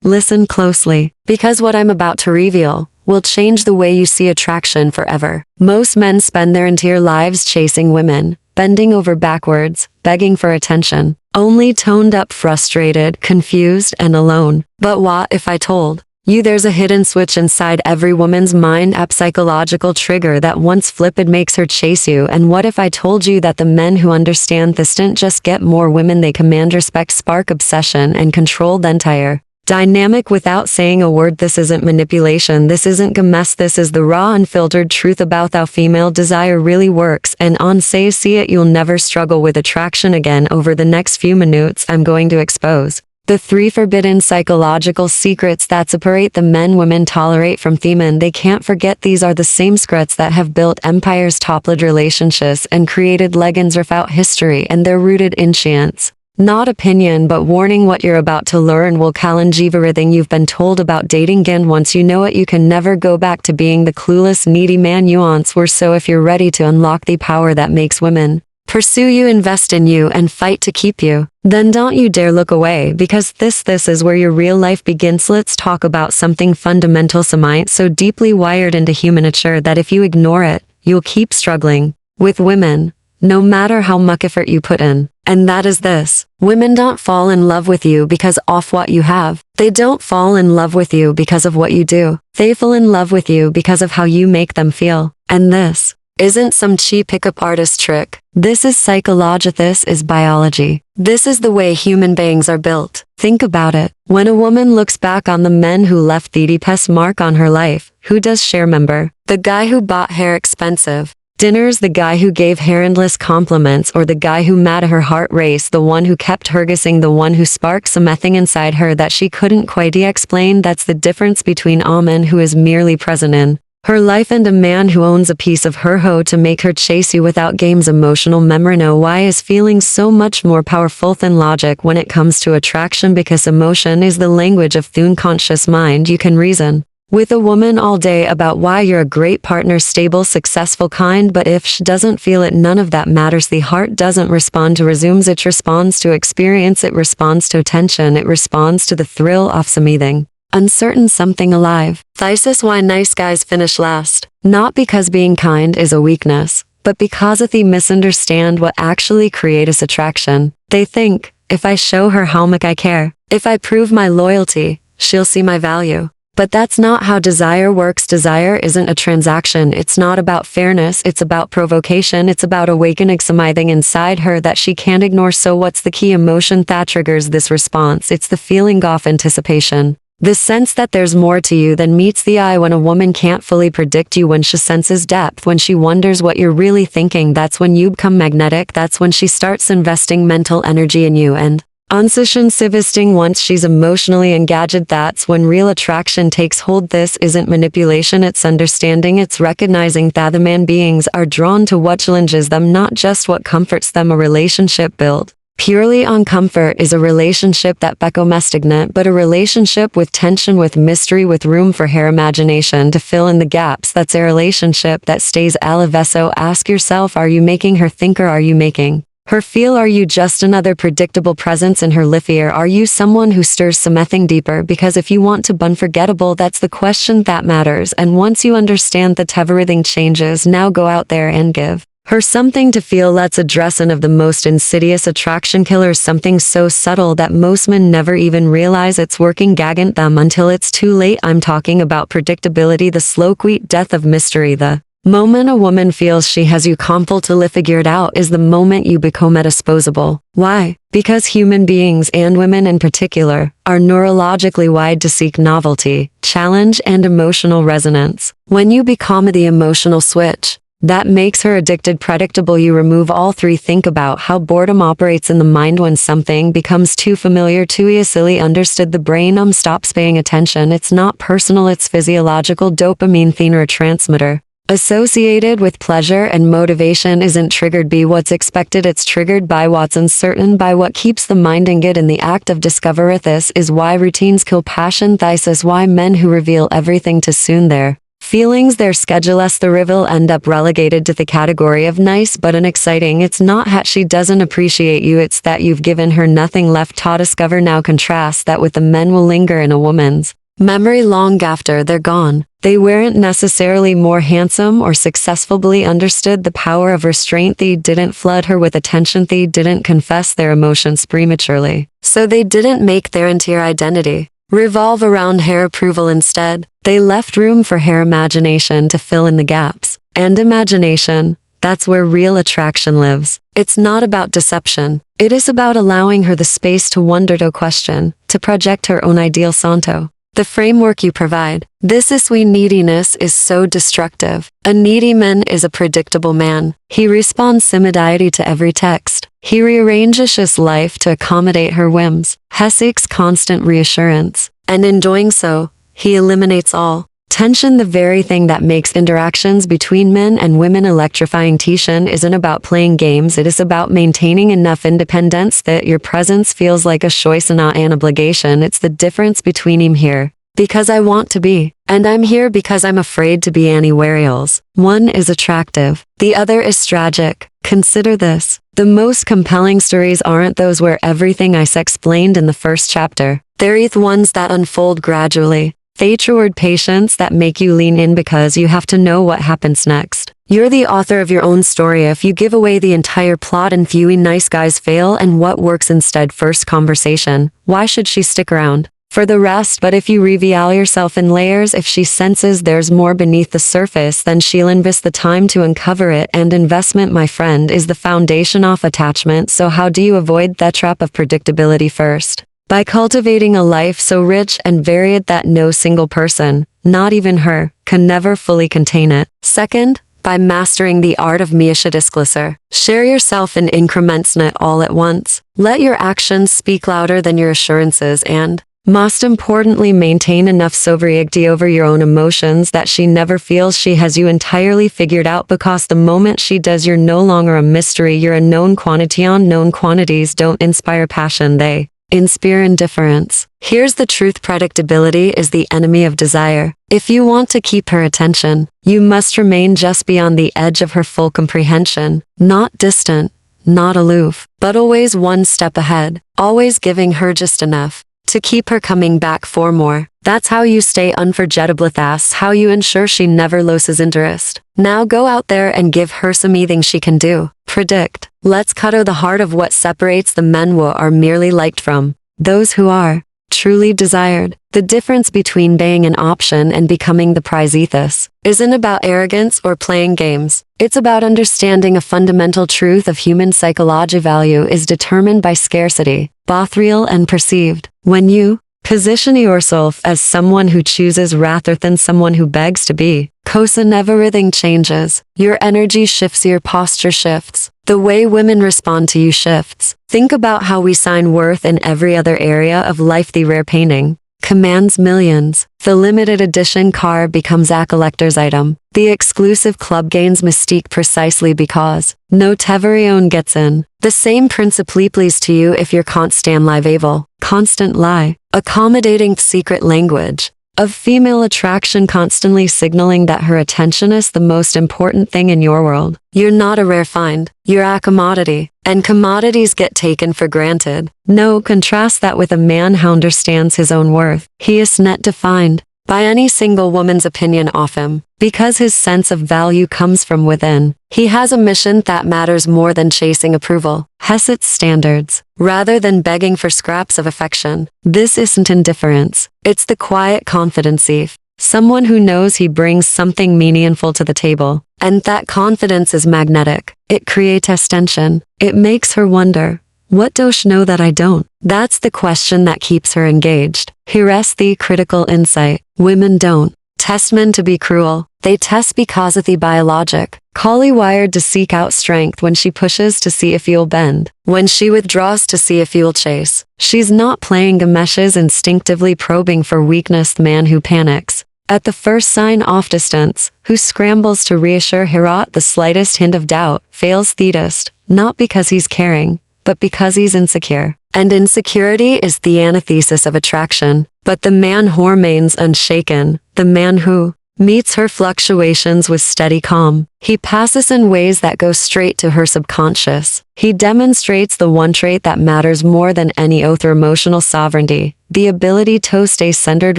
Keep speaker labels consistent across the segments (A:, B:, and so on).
A: Listen closely, because what I'm about to reveal will change the way you see attraction forever. Most men spend their entire lives chasing women, bending over backwards, begging for attention, only toned up frustrated, confused, and alone. But what if I told you there's a hidden switch inside every woman's mind, a psychological trigger that once flipped makes her chase you? And what if I told you that the men who understand this don't just get more women, they command respect, spark obsession, and control the entire dynamic without saying a word? This isn't manipulation, this isn't a mess, this is the raw, unfiltered truth about how female desire really works. And on say see it, you'll never struggle with attraction again. Over the next few minutes, I'm going to expose the 3 forbidden psychological secrets that separate the men women tolerate from the men they can't forget. These are the same secrets that have built empires, toppled relationships, and created legends throughout history, and they're rooted in chance, not opinion. But warning, what you're about to learn will challenge everything you've been told about dating, and once you know it, you can never go back to being the clueless, needy man you once were. So if you're ready to unlock the power that makes women pursue you, invest in you, and fight to keep you, then don't you dare look away, because this is where your real life begins. Let's talk about something fundamental, so deeply wired into human nature that if you ignore it, you'll keep struggling with women, no matter how much effort you put in. And that is this: women don't fall in love with you because of what you have. They don't fall in love with you because of what you do. They fall in love with you because of how you make them feel. And this isn't some cheap pickup artist trick. This is psychology. This is biology. This is the way human beings are built. Think about it. When a woman looks back on the men who left the deepest mark on her life, who does she remember? The guy who bought her expensive dinners, the guy who gave her endless compliments, or the guy who made her heart race, the one who kept her guessing, the one who sparked something inside her that she couldn't quite explain? That's the difference between a man who is merely present in her life and a man who owns a piece of her hoe to make her chase you without games. Emotional memory. Know why is feeling so much more powerful than logic when it comes to attraction? Because emotion is the language of the unconscious mind. You can reason with a woman all day about why you're a great partner, stable, successful, kind, but if she doesn't feel it, none of that matters. The heart doesn't respond to resumes, it responds to experience, it responds to attention, it responds to the thrill of something uncertain, something alive. This is why nice guys finish last. Not because being kind is a weakness, but because they misunderstand what actually creates attraction. They think, if I show her how much I care, if I prove my loyalty, she'll see my value. But that's not how desire works. Desire isn't a transaction. It's not about fairness. It's about provocation. It's about awakening something inside her that she can't ignore. So what's the key emotion that triggers this response? It's the feeling of anticipation. The sense that there's more to you than meets the eye. When a woman can't fully predict you, when she senses depth, when she wonders what you're really thinking, that's when you become magnetic. That's when she starts investing mental energy in you and unsubstantivisting. Once she's emotionally engaged, that's when real attraction takes hold. This isn't manipulation, it's understanding. It's recognizing that the man beings are drawn to what challenges them, not just what comforts them. A relationship built purely on comfort is a relationship that becomes stagnant, but a relationship with tension, with mystery, with room for her imagination to fill in the gaps, that's a relationship that stays alive. So ask yourself, are you making her think, or are you making her feel? Are you just another predictable presence in her life, or are you someone who stirs something deeper? Because if you want to be unforgettable, that's the question that matters. And once you understand that everything changes, now go out there and give her something to feel. Let's address one of the most insidious attraction killers, something so subtle that most men never even realize it's working against them until it's too late. I'm talking about predictability, the slow quiet death of mystery. The moment a woman feels she has you completely figured out is the moment you become disposable. Why? Because human beings, and women in particular, are neurologically wired to seek novelty, challenge, and emotional resonance. When you become the emotional switch that makes her addicted, predictable, you remove all 3. Think about how boredom operates in the mind. When something becomes too familiar, too easily understood, the brain stops paying attention. It's not personal, it's physiological. Dopamine, the neurotransmitter associated with pleasure and motivation, isn't triggered by what's expected, it's triggered by what's uncertain, by what keeps the mind engaged in the act of discovery. This is why routines kill passion. This is why men who reveal everything too soon, their Feelings their schedule as the rival end up relegated to the category of nice but unexciting. It's not that she doesn't appreciate you, it's that you've given her nothing left to discover. Now contrast that with the men will linger in a woman's memory long after they're gone. They weren't necessarily more handsome or successfully understood the power of restraint. They didn't flood her with attention. They didn't confess their emotions prematurely. So they didn't make their entire identity revolve around her approval. Instead, they left room for her imagination to fill in the gaps. And imagination, that's where real attraction lives. It's not about deception. It is about allowing her the space to wonder, to question, to project her own ideal Santo. The framework you provide. This is why neediness is so destructive. A needy man is a predictable man. He responds similarly to every text. He rearranges his life to accommodate her whims. He seeks constant reassurance. And in doing so, he eliminates all tension, the very thing that makes interactions between men and women electrifying. Tension isn't about playing games, it is about maintaining enough independence that your presence feels like a choice and not an obligation. It's the difference between "I'm here because I want to be" and "I'm here because I'm afraid to be" anywhere else. One is attractive, the other is tragic. Consider this. The most compelling stories aren't those where everything is explained in the first chapter. They're the ones that unfold gradually. They toward patience that make you lean in because you have to know what happens next. You're the author of your own story. If you give away the entire plot and few nice guys fail and what works instead? First conversation. Why should she stick around for the rest? But if you reveal yourself in layers, if she senses there's more beneath the surface, then she'll invest the time to uncover it. And investment, my friend, is the foundation of attachment. So how do you avoid that trap of predictability? First, by cultivating a life so rich and varied that no single person, not even her, can never fully contain it. Second, by mastering the art of disclosure. Share yourself in increments, not all at once. Let your actions speak louder than your assurances, and, most importantly, maintain enough sovereignty over your own emotions that she never feels she has you entirely figured out, because the moment she does, you're no longer a mystery, you're a known quantity. Unknown quantities don't inspire passion, they inspire indifference. Here's the truth: predictability is the enemy of desire. If you want to keep her attention, you must remain just beyond the edge of her full comprehension, not distant, not aloof, but always one step ahead, always giving her just enough to keep her coming back for more. That's how you stay unforgettable. That's how you ensure she never loses interest. Now go out there and give her something she can do. Predict. Let's cut to the heart of what separates the men who are merely liked from those who are truly desired. The difference between being an option and becoming the prize ethos isn't about arrogance or playing games. It's about understanding a fundamental truth of human psychology. Value is determined by scarcity, both real and perceived. When you position yourself as someone who chooses rather than someone who begs to be, everything changes. Your energy shifts, your posture shifts. The way women respond to you shifts. Think about how we assign worth in every other area of life. The rare painting commands millions. The limited edition car becomes a collector's item. The exclusive club gains mystique precisely because no everyone gets in. The same principle applies to you if you're constant lie, accommodating secret language of female attraction, constantly signaling that her attention is the most important thing in your world. You're not a rare find, you're a commodity, and commodities get taken for granted. No, contrast that with a man who understands his own worth. He is not defined by any single woman's opinion of him, because his sense of value comes from within. He has a mission that matters more than chasing approval, has its standards, rather than begging for scraps of affection. This isn't indifference, it's the quiet confidence of someone who knows he brings something meaningful to the table, and that confidence is magnetic. It creates tension. It makes her wonder, what does she know that I don't? That's the question that keeps her engaged. Here's the critical insight. Women don't test men to be cruel. They test because of the biologic. Collie wired to seek out strength. When she pushes to see if you'll bend. When she withdraws to see if you'll chase. She's not playing gameshes, instinctively probing for weakness. The man who panics at the first sign of distance, who scrambles to reassure her at the slightest hint of doubt, fails theatist, not because he's caring, but because he's insecure. And insecurity is the antithesis of attraction. But the man who remains unshaken, the man who meets her fluctuations with steady calm. He passes in ways that go straight to her subconscious. He demonstrates the one trait that matters more than any oath or emotional sovereignty, the ability to stay centered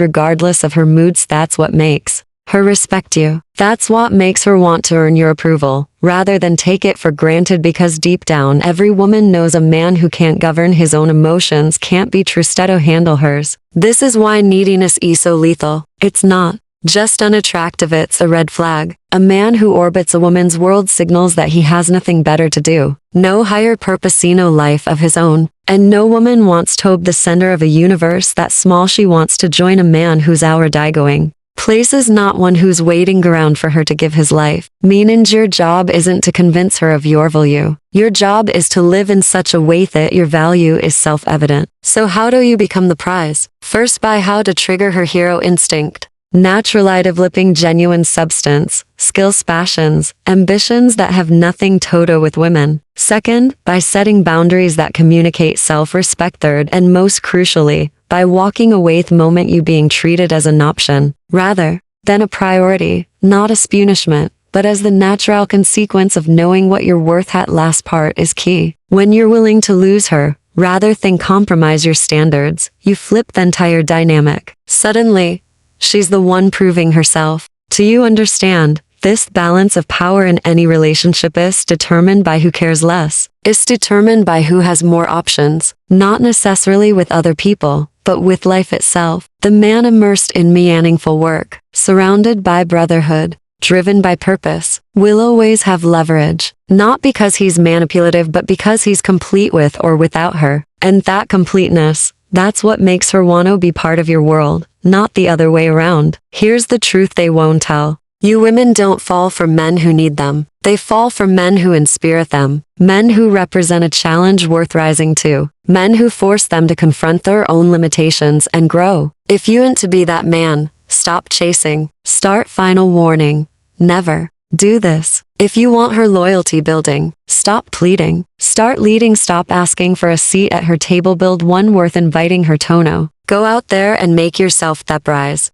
A: regardless of her moods. That's what makes her respect you. That's what makes her want to earn your approval, rather than take it for granted, because deep down every woman knows a man who can't govern his own emotions can't be trusted to handle hers. This is why neediness is so lethal. It's not just unattractive, it's a red flag. A man who orbits a woman's world signals that he has nothing better to do, no higher purpose, no life of his own. And no woman wants to be the center of a universe that small. She wants to join a man who's already going places, not one who's waiting around for her to give his life. Meaning your job isn't to convince her of your value. Your job is to live in such a way that your value is self-evident. So how do you become the prize? First, by how to trigger her hero instinct. Naturally developing genuine substance, skills, passions, ambitions that have nothing to do with women. Second, by setting boundaries that communicate self-respect. Third, and most crucially, by walking away the moment you being treated as an option, rather than a priority, not as punishment, but as the natural consequence of knowing what you're worth. That last part is key. When you're willing to lose her, rather than compromise your standards, you flip the entire dynamic. Suddenly, she's the one proving herself. Do you understand? This balance of power in any relationship is determined by who cares less. It's determined by who has more options, not necessarily with other people, but with life itself. The man immersed in meaningful work, surrounded by brotherhood, driven by purpose, will always have leverage, not because he's manipulative, but because he's complete with or without her. And that completeness, that's what makes her want to be part of your world, not the other way around. Here's the truth they won't tell. You women don't fall for men who need them. They fall for men who inspire them. Men who represent a challenge worth rising to. Men who force them to confront their own limitations and grow. If you want to be that man, stop chasing. Start. Final warning. Never do this. If you want her loyalty building, stop pleading. Start leading. Stop asking for a seat at her table. Build one worth inviting her to. Go out there and make yourself that prize.